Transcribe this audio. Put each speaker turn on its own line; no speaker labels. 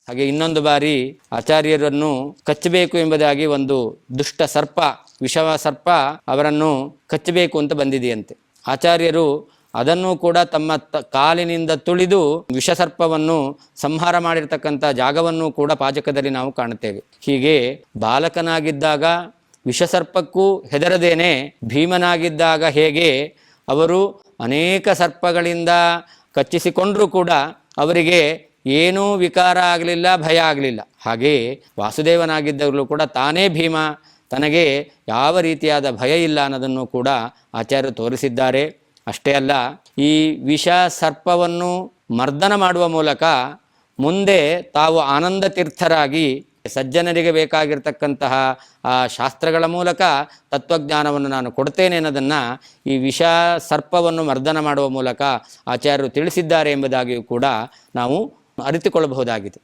ಹಾಗೆ ಇನ್ನೊಂದು ಬಾರಿ ಆಚಾರ್ಯರನ್ನು ಕಚ್ಚಬೇಕು ಎಂಬುದಾಗಿ ಒಂದು ದುಷ್ಟ ಸರ್ಪ, ವಿಷವ ಸರ್ಪ ಅವರನ್ನು ಕಚ್ಚಬೇಕು ಅಂತ ಬಂದಿದೆಯಂತೆ. ಆಚಾರ್ಯರು ಅದನ್ನು ಕೂಡ ತಮ್ಮ ಕಾಲಿನಿಂದ ತುಳಿದು ವಿಷಸರ್ಪವನ್ನು ಸಂಹಾರ ಮಾಡಿರ್ತಕ್ಕಂಥ ಜಾಗವನ್ನು ಕೂಡ ಪಾಜಕದಲ್ಲಿ ನಾವು ಕಾಣುತ್ತೇವೆ. ಹೀಗೆ ಬಾಲಕನಾಗಿದ್ದಾಗ ವಿಷಸರ್ಪಕ್ಕೂ ಹೆದರದೇನೆ ಭೀಮನಾಗಿದ್ದಾಗ ಹೇಗೆ ಅವರು ಅನೇಕ ಸರ್ಪಗಳಿಂದ ಕಚ್ಚಿಸಿಕೊಂಡರೂ ಕೂಡ ಅವರಿಗೆ ಏನೂ ವಿಕಾರ ಆಗಲಿಲ್ಲ, ಭಯ ಆಗಲಿಲ್ಲ. ಹಾಗೆಯೇ ವಾಸುದೇವನಾಗಿದ್ದಾಗಲೂ ಕೂಡ ತಾನೇ ಭೀಮ, ತನಗೆ ಯಾವ ರೀತಿಯಾದ ಭಯ ಇಲ್ಲ ಅನ್ನೋದನ್ನು ಕೂಡ ಆಚಾರ್ಯರು ತೋರಿಸಿದ್ದಾರೆ. ಅಷ್ಟೇ ಅಲ್ಲ, ಈ ವಿಷ ಸರ್ಪವನ್ನು ಮರ್ದನ ಮಾಡುವ ಮೂಲಕ ಮುಂದೆ ತಾವು ಆನಂದ ತೀರ್ಥರಾಗಿ ಸಜ್ಜನರಿಗೆ ಬೇಕಾಗಿರ್ತಕ್ಕಂತಹ ಆ ಶಾಸ್ತ್ರಗಳ ಮೂಲಕ ತತ್ವಜ್ಞಾನವನ್ನು ನಾನು ಕೊಡ್ತೇನೆ ಅನ್ನೋದನ್ನು ಈ ವಿಷ ಸರ್ಪವನ್ನು ಮರ್ದನ ಮಾಡುವ ಮೂಲಕ ಆಚಾರ್ಯರು ತಿಳಿಸಿದ್ದಾರೆ ಎಂಬುದಾಗಿಯೂ ಕೂಡ ನಾವು ಅರಿತುಕೊಳ್ಳಬಹುದಾಗಿದೆ.